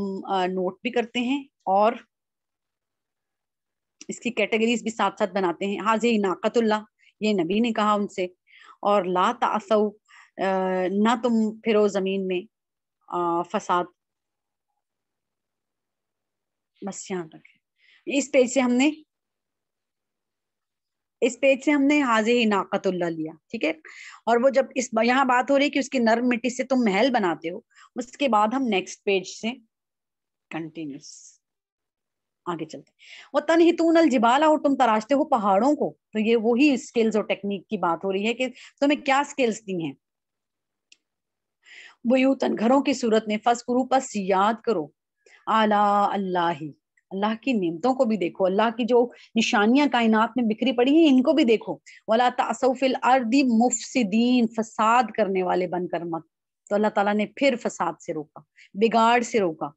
नोट भी करते हैं, और इसकी कैटेगरीज भी साथ साथ बनाते हैं। हाज़िही नाक़तुल्लाह, ये नबी ने कहा उनसे। और ला तासौ, ना तुम फिरो जमीन में फसाद। बस ध्यान रखें। इस पेज से हमने اس پیج سے ہم نے حاضی ناقت اللہ لیا، ٹھیک ہے، اور وہ جب اس یہاں بات ہو رہی ہے کہ اس کی نرم مٹی سے تم محل بناتے ہو، اس کے بعد ہم نیکسٹ پیج سے کنٹینیوس آگے چلتے ہیں۔ وہ تنحتون الجبال، اور تم تراشتے ہو پہاڑوں کو، تو یہ وہی اسکلز اور ٹیکنیک کی بات ہو رہی ہے کہ تمہیں کیا اسکلز دی ہیں۔ بیوتن، گھروں کی صورت میں، فذکروا، پس یاد کرو، آلاء اللہ، اللہ کی نعمتوں کو بھی دیکھو، اللہ کی جو نشانیاں کائنات میں بکھری پڑی ہیں ان کو بھی دیکھو، ولا تعثوا فی الارض مفسدین، فساد کرنے والے بن کر مت۔ تو اللہ تعالیٰ نے پھر فساد سے روکا، بگاڑ سے روکا۔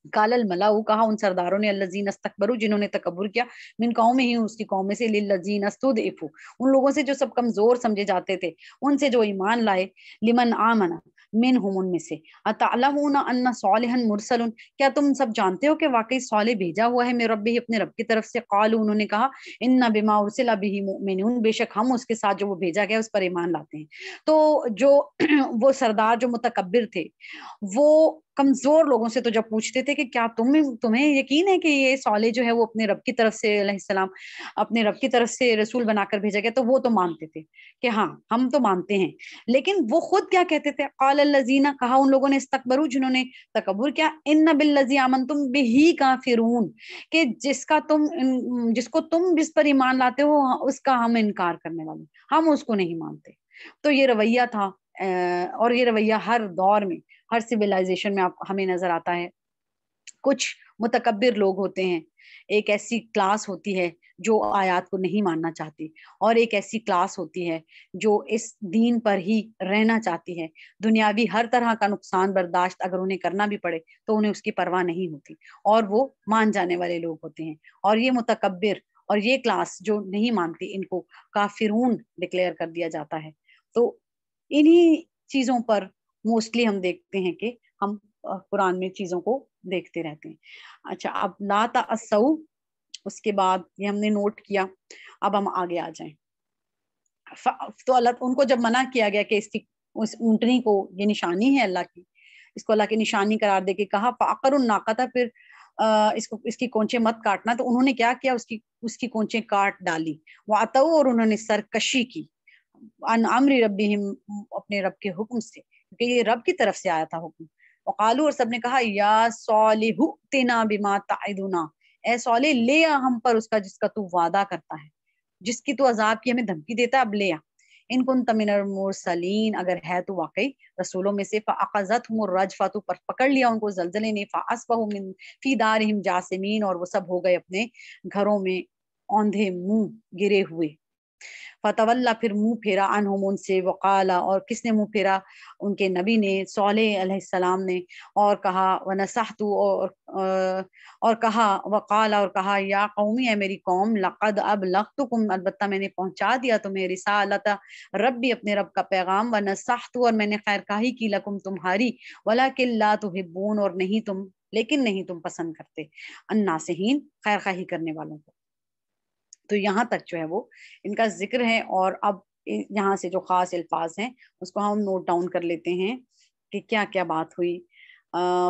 قال الملأ، کہا ان سرداروں نے، الذین استکبروا، جنہوں نے تکبر کیا، من قومہ، اس کی قوم میں سے، للذین استضعفوا، ان لوگوں سے جو سب کمزور سمجھے جاتے تھے، ان سے جو ایمان لائے، لمن آمن منہم، ان میں سے، اتعلمون ان صالحا مرسل، کیا تم سب جانتے ہو کہ واقعی صالح بھیجا ہوا ہے من ربہ، اپنے رب کی طرف سے، قالوا، انہوں نے کہا، انا بما ارسل بہ مؤمنون، بے شک ہم اس کے ساتھ جو وہ بھیجا گیا اس پر ایمان لاتے ہیں۔ تو جو وہ سردار جو متکبر تھے، وہ کمزور لوگوں سے تو جب پوچھتے تھے کہ کیا تمہیں یقین ہے کہ یہ صالح جو ہے وہ اپنے رب کی طرف سے علیہ السلام، اپنے رب کی طرف سے رسول بنا کر بھیجا گیا، تو وہ تو مانتے تھے کہ ہاں ہم تو مانتے ہیں، لیکن وہ خود کیا کہتے تھے، قال الذین، کہا ان لوگوں نے، استکبروا، جنہوں نے تکبر کیا، ان بالذی آمنتم بہ کافرون، کہ جس کو تم جس پر ایمان لاتے ہو اس کا ہم انکار کرنے والے، ہم اس کو نہیں مانتے۔ تو یہ رویہ تھا، اور یہ رویہ ہر دور میں، ہر سویلائزیشن میں ہمیں نظر آتا ہے۔ کچھ متکبر لوگ ہوتے ہیں، ایک ایسی کلاس ہوتی ہے جو آیات کو نہیں ماننا چاہتی، اور ایک ایسی کلاس ہوتی ہے جو اس دین پر ہی رہنا چاہتی ہے، دنیاوی ہر طرح کا نقصان برداشت اگر انہیں کرنا بھی پڑے تو انہیں اس کی پرواہ نہیں ہوتی، اور وہ مان جانے والے لوگ ہوتے ہیں۔ اور یہ متکبر اور یہ کلاس جو نہیں مانتی، ان کو کافرون ڈکلیئر کر دیا جاتا ہے۔ تو انہی چیزوں پر موسٹلی ہم دیکھتے ہیں کہ ہم قرآن میں چیزوں کو دیکھتے رہتے ہیں۔ اچھا، اب لا تعصوا، اس کے بعد یہ ہم نے نوٹ کیا، اب ہم آگے آ جائیں۔ تو اللہ، ان کو جب منع کیا گیا کہ اس اونٹنی کو، یہ نشانی ہے اللہ کی، اس کو اللہ کی نشانی قرار دے کے کہا، فعقروا الناقۃ، پھر اس کی کونچیں مت کاٹنا، تو انہوں نے کیا کیا، اس کی کونچیں کاٹ ڈالی، وعتوا، اور انہوں نے سرکشی کی، ان امر ربہم، اپنے رب کے حکم سے، کیونکہ یہ رب کی طرف سے آیا تھا حکم۔ وقالو، اور سب نے کہا، یا صالح ائتنا بما تعدنا، اے صالح لے آ ہم پر اس کا جس کا تو وعدہ کرتا ہے، جس کی تو عذاب کی ہمیں دھمکی دیتا ہے، اب لے آ۔ ان کنت من المرسلین، اگر ہے تو واقعی رسولوں میں سے، فاخذتهم الرجفۃ، پر پکڑ لیا ان کو زلزلے نے، فاصبحوا من فی دارہم جاثمین، اور وہ سب ہو گئے اپنے گھروں میں اوندھے منہ گرے ہوئے۔ فتولا، پھر منہ پھیرا، عنہم، ان سے، وقالا، اور کس نے منہ پھیرا، ان کے نبی نے، صالح علیہ السلام نے، اور کہا، ونصحت، اور کہا، وقالا، اور کہا، یا قومی، اے میری قوم، لقد ابلغتکم، البتہ میں نے پہنچا دیا تمہیں، رسالت ربی، اپنے رب کا پیغام، ونصحت، اور میں نے خیر خواہی کی، لکم، تمہاری، ولکن لا تحبون، اور نہیں تم پسند کرتے، الناصحین، خیر خواہی کرنے والوں کو۔ تو یہاں تک جو ہے وہ ان کا ذکر ہے، اور اب یہاں سے جو خاص الفاظ ہیں اس کو ہم نوٹ ڈاؤن کر لیتے ہیں کہ کیا کیا بات ہوئی۔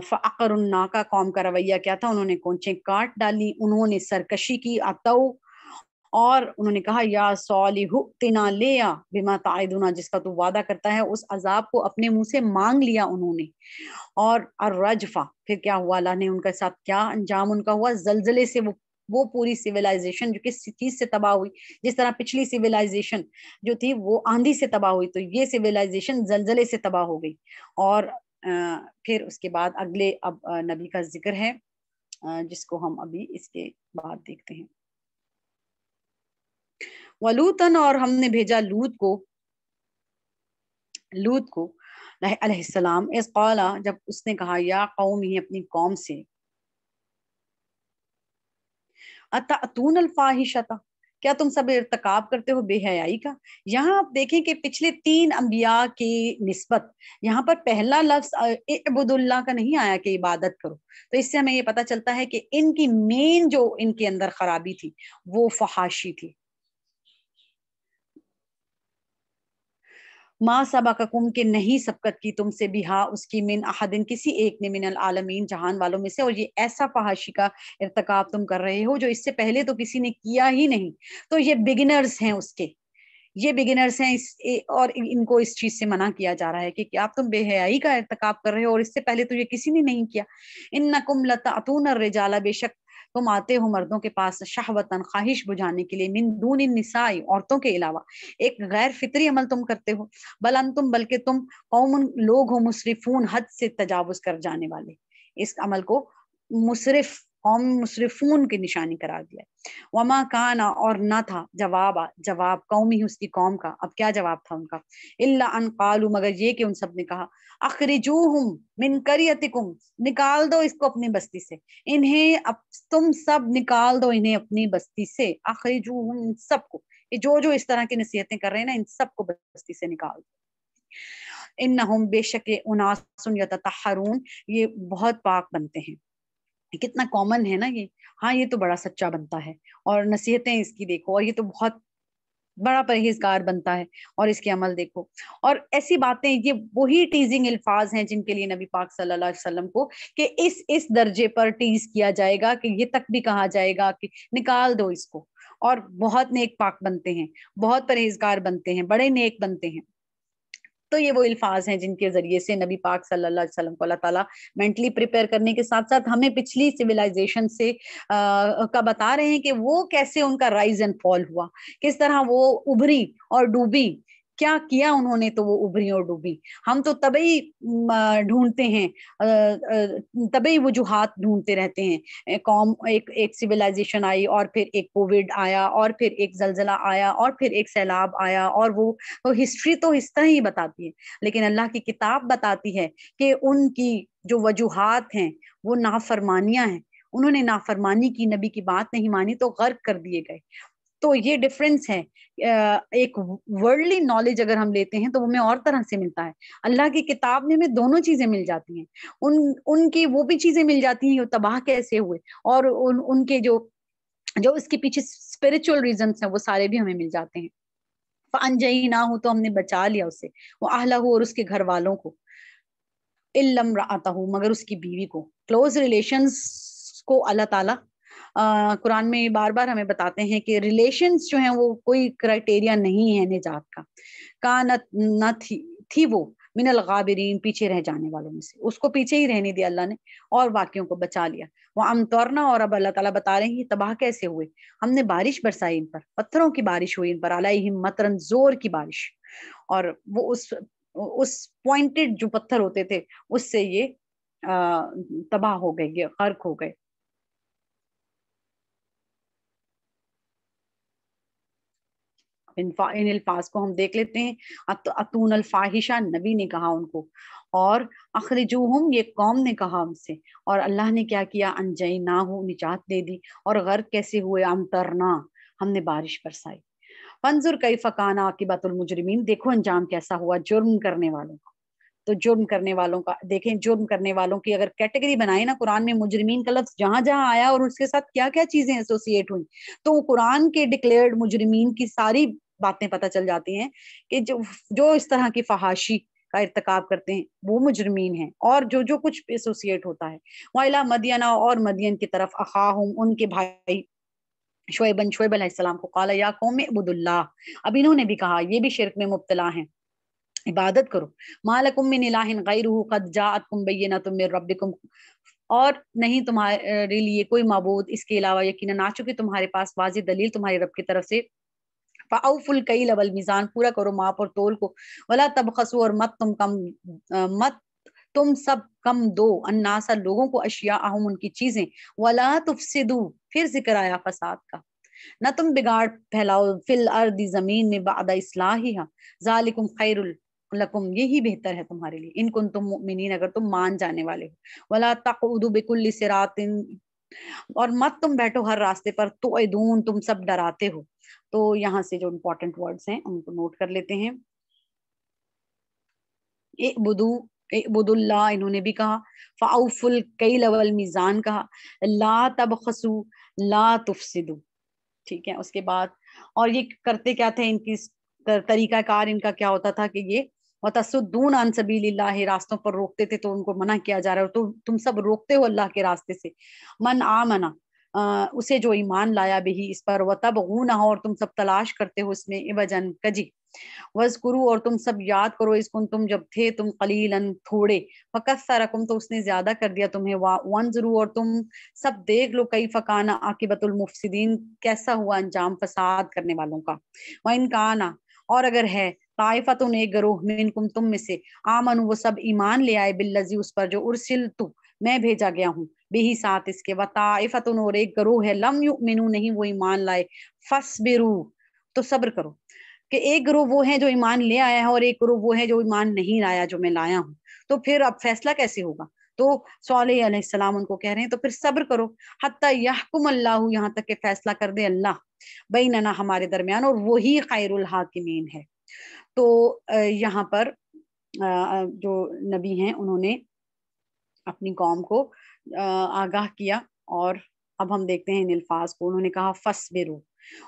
فعقروا الناقہ، قوم کا رویہ کیا تھا، انہوں نے کونچیں کاٹ ڈالی، انہوں نے سرکشی کی، اتو، اور انہوں نے کہا، یا صالح ائتنا، لے آ، بما تعدنا، جس کا تو وعدہ کرتا ہے، اس عذاب کو اپنے منہ سے مانگ لیا انہوں نے۔ اور الرجفہ، پھر کیا ہوا، اللہ نے ان کے ساتھ کیا انجام ان کا ہوا، زلزلے سے وہ پوری سویلائزیشن جو کس چیز سے تباہ ہوئی، جس طرح پچھلی سویلائزیشن جو تھی وہ آندھی سے تباہ ہوئی، تو یہ سویلائزیشن زلزلے سے تباہ ہو گئی۔ اور پھر اس کے بعد اگلے اب نبی کا ذکر ہے، جس کو ہم ابھی اس کے بعد دیکھتے ہیں۔ ولوطن، اور ہم نے بھیجا لوط کو علیہ السلام، اس قالا، جب اس نے کہا، یا قوم، ہی اپنی قوم سے، اتأتون الفاحشۃ، کیا تم سب ارتکاب کرتے ہو بے حیائی کا۔ یہاں آپ دیکھیں کہ پچھلے 3 انبیاء کی نسبت یہاں پر پہلا لفظ اعبد اللہ کا نہیں آیا کہ عبادت کرو، تو اس سے ہمیں یہ پتہ چلتا ہے کہ ان کی مین جو ان کے اندر خرابی تھی وہ فحاشی تھی۔ माँ सबककुम के नहीं सबकत की तुमसे बिहा उसकी मिन अहदिन किसी एक ने मिनल आलमीन जहान वालों में से, और ये ऐसा फहाशी का इर्तकाब तुम कर रहे हो जो इससे पहले तो किसी ने किया ही नहीं। तो ये बिगिनर्स हैं उसके, ये बिगिनर्स हैं और इनको इस चीज से मना किया जा रहा है कि आप तुम बेहयाई का इर्तकाब कर रहे हो और इससे पहले तो ये किसी ने नहीं किया। इन्नकुम लतअतून अर्रिजाला, बेशक तुम आते हो मर्दों के पास, शहवतन ख्वाहिश बुझाने के लिए, मिन दून निसाई औरतों के अलावा, एक गैर फितरी अमल तुम करते हो। बल अंतुम बल्कि तुम कौमुन लोग हो, मुसरिफून हद से तजावुज कर जाने वाले। इस अमल को मुसरिफ कौम मुसरिफून की निशानी करार दिया। वमा काना, और न था, जवाब कौमी ही उसकी कौम का। अब क्या जवाब था उनका? इल्ला अन कालू, मगर ये कि उन सब ने कहा, अखरिजूहुम मिन करियतिकुम, निकाल दो इसको अपनी बस्ती से, इन्हें अब तुम सब निकाल दो इन्हें अपनी बस्ती से। अखरिजूहुम, इन सबको, ये जो जो इस तरह की नसीहतें कर रहे हैं ना, इन सबको बस्ती से निकाल दो। इन्नहुम, बेशक उनासुन यततहरून, ये बहुत पाक बनते हैं। कितना कॉमन है ना ये। हाँ, ये तो बड़ा सच्चा बनता है, और नसीहतें इसकी देखो, और ये तो बहुत बड़ा परहेजगार बनता है, और इसके अमल देखो। और ऐसी बातें, ये वही टीजिंग अल्फाज हैं जिनके लिए नबी पाक सल्लल्लाहु अलैहि वसल्लम को कि इस दर्जे पर टीज किया जाएगा कि ये तक भी कहा जाएगा कि निकाल दो इसको। और बहुत नेक पाक बनते हैं, बहुत परहेजगार बनते हैं, बड़े नेक बनते हैं। तो ये वो अल्फाज हैं जिनके जरिए से नबी पाक सल्लल्लाहु अलैहि वसल्लम को अल्लाह ताला मेंटली प्रिपेयर करने के साथ साथ हमें पिछली सिविलाइजेशन से का बता रहे हैं कि वो कैसे उनका राइज एंड फॉल हुआ, किस तरह वो उभरी और डूबी, क्या किया उन्होंने तो वो उभरी और डूबी। हम तो तभी ढूंढते हैं, तभी वजूहात ढूंढते रहते हैं। कौम एक एक सिविलाइजेशन आई, और फिर एक कोविड आया, और फिर एक जलजला आया, और फिर एक सैलाब आया, और वो तो हिस्ट्री तो इस तरह ही बताती है। लेकिन अल्लाह की किताब बताती है कि उनकी जो वजूहात हैं वो नाफरमानियां हैं। उन्होंने नाफरमानी की, नबी की बात नहीं मानी तो गर्क कर दिए गए। तो ये डिफरेंस है। एक वर्ल्डली नॉलेज अगर हम लेते हैं तो वो हमें और तरह से मिलता है। अल्लाह की किताब में हमें दोनों चीजें मिल जाती हैं। उनकी वो भी चीजें मिल जाती हैं तबाह कैसे हुए, और उनके जो जो इसके पीछे स्पिरिचुअल रीजंस हैं वो सारे भी हमें मिल जाते हैं। अनजई ना हो, तो हमने बचा लिया उसे, वो आहलहू, और उसके घर वालों को, इल्लम राअतहू, मगर उसकी बीवी को। क्लोज रिलेशंस को अल्लाह ताला कुरान में बार बार हमें बताते हैं कि रिलेशंस जो हैं वो कोई क्राइटेरिया नहीं है निजात का। कानत, न थी वो, मिनल गाबिरीन, पीछे रह जाने वालों में से, उसको पीछे ही रहने दिया अल्लाह ने, और बाकियों को बचा लिया। वो अमतौरना, और अब अल्लाह ताला बता रहे हैं तबाह कैसे हुए। हमने बारिश बरसाई इन पर, पत्थरों की बारिश हुई इन पर, अलैहिम मतरन, जोर की बारिश। और वो उस पॉइंटेड जो पत्थर होते थे उससे ये तबाह हो गए, ये गर्क हो गए। इन अल्फाज को हम देख लेते हैं। अतून अल्फाहिशा, नबी ने कहा उनको, और अखरिजूहुम, ये कौम ने कहा उनसे, और अल्लाह ने क्या किया, अनजई ना हो, निजात दे दी। और गर्क कैसे हुए, अमतरना, हमने बारिश बरसाई। फंजुर कई फकाना आकिबतुल मुजरिमीन, देखो अंजाम कैसा हुआ जुर्म करने वालों का। तो जुर्म करने वालों का देखें, जुर्म करने वालों की अगर कैटेगरी बनाए ना कुरान में, मुजरिमीन का लफ्ज जहां जहां आया और उसके साथ क्या क्या चीजें एसोसिएट हुई, तो कुरान के डिक्लेयर्ड मुजरिमीन की सारी बातें पता चल जाती हैं कि जो जो इस तरह की फहाशी का इर्तकाब करते हैं वो मुजरिमीन हैं, और जो जो कुछ एसोसिएट होता है। वाइला मदियना, और मदियन की तरफ, अखाहुम, उनके भाई शुएब अलैहिस्सलाम को, काला या कौम इब्दुल्लाह, अब इन्होंने भी कहा, ये भी शिरक में मुब्तला हैं, इबादत करो। मालकुम मिन इलाहिन गैरुहु कद जाअतकुम बय्यिनतुम मिर रब्बिकुम, और नहीं तुम्हारे लिए कोई माबूद इसके अलावा, यकीनन आ चुकी तुम्हारे पास वाज़िह दलील तुम्हारी रब की तरफ से। फ़अऊफुल कैल वल मीज़ान, पूरा करो माप और तोल को। वला तबखसू, और मत तुम सब कम दो, अन्नासा, लोगों को, अशिया अहम, उनकी चीजें। वला तुफसिदू, फिर जिक्र आया फसाद का, न तुम बिगाड़ फैलाओ, फिल अर्दी, जमीन में, बादा इस्लाहिहा, जालिकुम खैरुल लकुम, यही बेहतर है तुम्हारे लिए, इन कुन तुम मुमिनीन, अगर तुम मान जाने वाले हो। वला तक़उदु बिकुल्लि सिरातिन, और मत तुम बैठो हर रास्ते पर, तुइदून, तुम सब डराते हो। तो यहाँ से जो इम्पोर्टेंट वर्ड्स हैं उनको नोट कर लेते हैं। इबुदू, इबुदुल्लाह, इन्होंने भी कहा। फ़ाउफुल कैल वल मीज़ान कहा। ला तबखसू, ला तुफसिदू, ठीक है। उसके बाद, और ये करते क्या थे, इनकी طریقہ کار ان کا کیا ہوتا تھا کہ یہ وَتَصُدُّونَ عَن سَبِيلِ اللَّهِ، راستوں پر روکتے تھے، تو ان کو منع کیا جا رہا ہے تو تم سب روکتے ہو اللہ کے راستے سے. من آمنا، اسے جو ایمان لایا بھی اس پر، وَتَبْغُونَهُ، اور تم سب تلاش کرتے ہو اس میں عوجاً کجی، وَاذْكُرُوا، اور تم سب یاد کرو، اس کن تم جب تھے تم قلیلاً تھوڑے، فَكَثَّرَكُمْ، تو اس نے زیادہ کر دیا تمہیں، وَانظُرُوا، اور تم سب دیکھ لو، کیف کان عاقبۃ المفسدین، کیسا ہوا انجام فساد کرنے والوں کا. وَإِنْ كَانَ، اور اگر ہے، طائفتun، ایک گروہ، منکم، تم میں سے، آمنوا، وہ سب ایمان لے آئے، بالذی، اس پر جو ارسلت، میں بھیجا گیا ہوں، بھی، ساتھ اس کے، وطائفتن، اور ایک گروہ ہے، لم یؤمنوا، نہیں وہ ایمان لائے، فاصبروا، تو صبر کرو. کہ ایک گروہ وہ ہے جو ایمان لے آیا ہے اور ایک گروہ وہ ہے جو ایمان نہیں لایا جو میں لایا ہوں، تو پھر اب فیصلہ کیسے ہوگا؟ تو صالح علیہ السلام ان کو کہہ رہے ہیں تو پھر صبر کرو، حتی یحکم اللہ، یہاں تک کہ فیصلہ کر دے اللہ، بیننا، ہمارے درمیان، اور وہی خیر الحاکمین ہے. تو یہاں پر جو نبی ہیں انہوں نے اپنی قوم کو آگاہ کیا، اور اب ہم دیکھتے ہیں ان الفاظ کو. انہوں نے کہا فصبروا،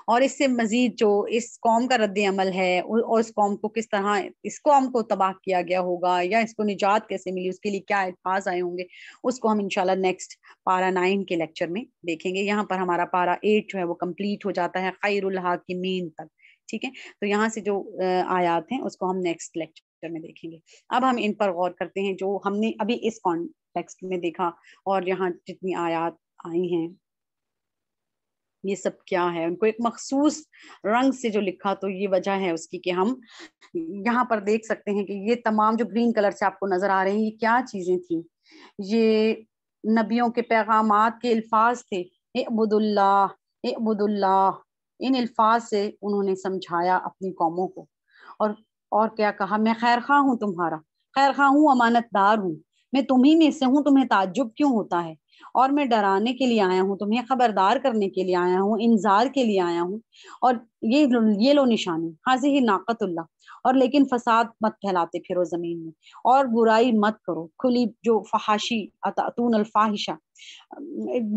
اور اس سے مزید جو اس قوم کا رد عمل ہے اور اس قوم کو کس طرح اس قوم کو تباہ کیا گیا ہوگا یا اس کو نجات کیسے ملی، اس کے لیے کیا الفاظ آئے ہوں گے، اس کو ہم انشاءاللہ نیکسٹ پارا 9 کے لیکچر میں دیکھیں گے. یہاں پر ہمارا پارا 8 جو ہے وہ کمپلیٹ ہو جاتا ہے خیر الحاکمین تک. ٹھیک ہے، تو یہاں سے جو آیات ہیں اس کو ہم نیکسٹ لیکچر میں دیکھیں گے. اب ہم ان پر غور کرتے ہیں جو ہم نے ابھی اس کانٹیکسٹ میں دیکھا، اور یہاں جتنی آیات آئی ہیں یہ سب کیا ہے. ان کو ایک مخصوص رنگ سے جو لکھا، تو یہ وجہ ہے اس کی کہ ہم یہاں پر دیکھ سکتے ہیں کہ یہ تمام جو گرین کلر سے آپ کو نظر آ رہے ہیں یہ کیا چیزیں تھیں. یہ نبیوں کے پیغامات کے الفاظ تھے. اعبد اللہ، اعبد اللہ، ان الفاظ سے انہوں نے سمجھایا اپنی قوموں کو. اور کیا کہا، میں خیر خواہ ہوں، تمہارا خیر خواہ ہوں، امانت دار ہوں، میں تمہیں میں سے ہوں، تمہیں تعجب کیوں ہوتا ہے، اور میں ڈرانے کے لیے آیا ہوں، تمہیں خبردار کرنے کے لیے آیا ہوں، انذار کے لیے آیا ہوں. اور یہ لو نشانی، حاضی ناقت اللہ، اور لیکن فساد مت پھیلاتے پھرو زمین میں، اور برائی مت کرو، کھلی جو فحاشی، اتاتون الفاحشہ،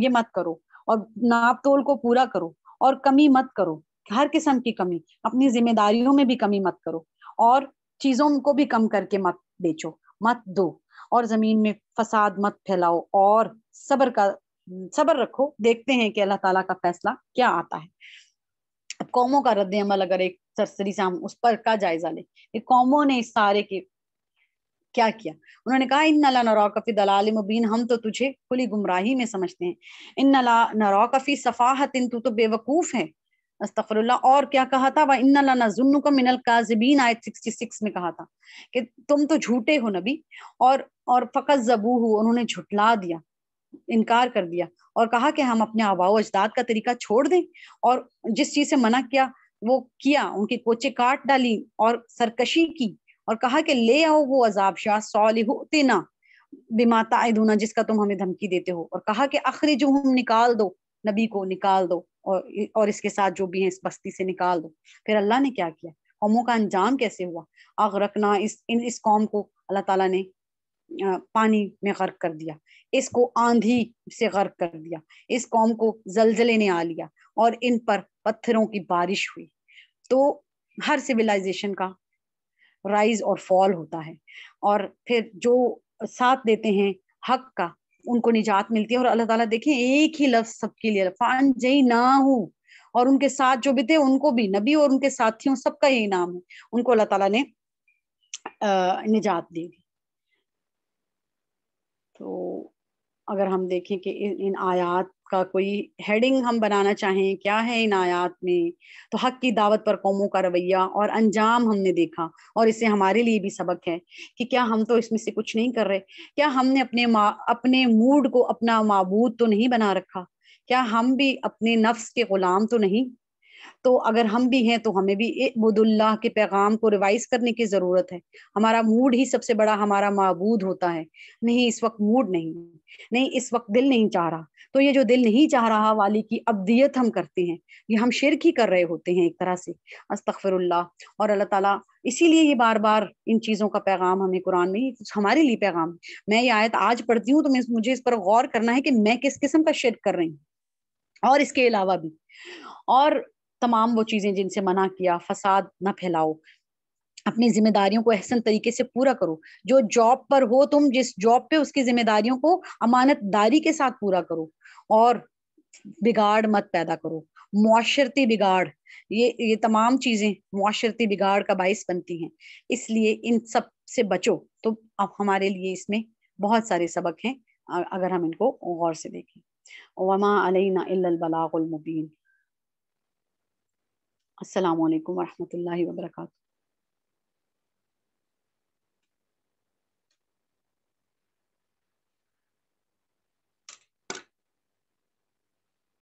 یہ مت کرو، اور ناپ تول کو پورا کرو، اور کمی مت کرو، ہر قسم کی کمی، اپنی ذمہ داریوں میں بھی کمی مت کرو، اور چیزوں کو بھی کم کر کے مت بیچو، مت دو، اور زمین میں فساد مت پھیلاؤ، اور صبر رکھو. دیکھتے ہیں کہ اللہ تعالیٰ کا فیصلہ کیا آتا ہے. اب قوموں کا رد عمل اگر ایک سرسری سے ہم اس پر کا جائزہ لیں کہ قوموں نے اس سارے کے کیا کیا. انہوں نے کہا ان لنراک فی ضلال مبین، ہم تو تجھے کھلی گمراہی میں سمجھتے ہیں. ان لنراک فی صفاحۃ، تو بے وقوف ہے. استغفر اللہ. اور کیا کہا تھا، وَإِنَّ لَنَظُنُّكَ مِنَ الْكَاذِبِينَ، آیت 66 میں کہا تھا کہ تم تو جھوٹے ہو نبی. اور فَكَذَّبُوهُ، انہوں نے جھٹلا دیا، انکار کر دیا، اور کہا کہ ہم اپنے آباء و اجداد کا طریقہ چھوڑ دیں، اور جس چیز سے منع کیا وہ کیا، ان کی کوچے کاٹ ڈالی اور سرکشی کی، اور کہا کہ لے آؤ وہ عذاب شاہ صالح اتنا بما تعدون، جس کا تم ہمیں دھمکی دیتے ہو، اور کہا کہ اخرجوہم، نکال دو نبی کو، نکال دو، اور اس کے ساتھ جو بھی ہیں اس بستی سے نکال دو. پھر اللہ نے کیا کیا، قوموں کا انجام کیسے ہوا. اغرقنا، اس قوم کو اللہ تعالیٰ نے پانی میں غرق کر دیا، اس کو آندھی سے غرق کر دیا، اس قوم کو زلزلے نے آ لیا، اور ان پر پتھروں کی بارش ہوئی. تو ہر سویلائزیشن کا رائز اور فال ہوتا ہے، اور پھر جو ساتھ دیتے ہیں حق کا ان کو نجات ملتی ہے. اور اللہ تعالیٰ دیکھیں ایک ہی لفظ سب کے لیے، فَأَنْجَيْنَاهُ، اور ان کے ساتھ جو بھی تھے ان کو بھی، نبی اور ان کے ساتھیوں سب کا یہی نام ہے، ان کو اللہ تعالیٰ نے نجات دی. تو اگر ہم دیکھیں کہ ان آیات کا کوئی ہیڈنگ ہم بنانا چاہیں کیا ہے ان آیات میں، تو حق کی دعوت پر قوموں کا رویہ اور انجام ہم نے دیکھا، اور اس سے ہمارے لیے بھی سبق ہے کہ کیا ہم تو اس میں سے کچھ نہیں کر رہے، کیا ہم نے اپنے موڈ کو اپنا معبود تو نہیں بنا رکھا، کیا ہم بھی اپنے نفس کے غلام تو نہیں. تو اگر ہم بھی ہیں تو ہمیں بھی اعبد اللہ کے پیغام کو ریوائز کرنے کی ضرورت ہے. ہمارا موڈ ہی سب سے بڑا ہمارا معبود ہوتا ہے. نہیں اس وقت موڈ نہیں اس وقت دل نہیں چاہ رہا، تو یہ جو دل نہیں چاہ رہا والی کی ابدیت ہم کرتے ہیں، یہ ہم شرک ہی کر رہے ہوتے ہیں ایک طرح سے. استغفر اللہ. اور اللہ تعالیٰ اسی لیے یہ بار بار ان چیزوں کا پیغام ہمیں قرآن میں ہمارے لیے پیغام. میں یہ آیت آج پڑھتی ہوں تو مجھے اس پر غور کرنا ہے کہ میں کس قسم کا شرک کر رہی ہوں، اور اس کے علاوہ بھی. اور تمام وہ چیزیں جن سے منع کیا، فساد نہ پھیلاؤ، اپنی ذمہ داریوں کو احسن طریقے سے پورا کرو، جو جاب پر ہو تم، جس جاب پہ اس کی ذمہ داریوں کو امانت داری کے ساتھ پورا کرو، اور بگاڑ مت پیدا کرو، معاشرتی بگاڑ، یہ تمام چیزیں معاشرتی بگاڑ کا باعث بنتی ہیں، اس لیے ان سب سے بچو۔ تو اب ہمارے لیے اس میں بہت سارے سبق ہیں اگر ہم ان کو غور سے دیکھیں۔ وما علینا الا البلاغ المبین۔ السلام علیکم ورحمۃ اللہ وبرکاتہ۔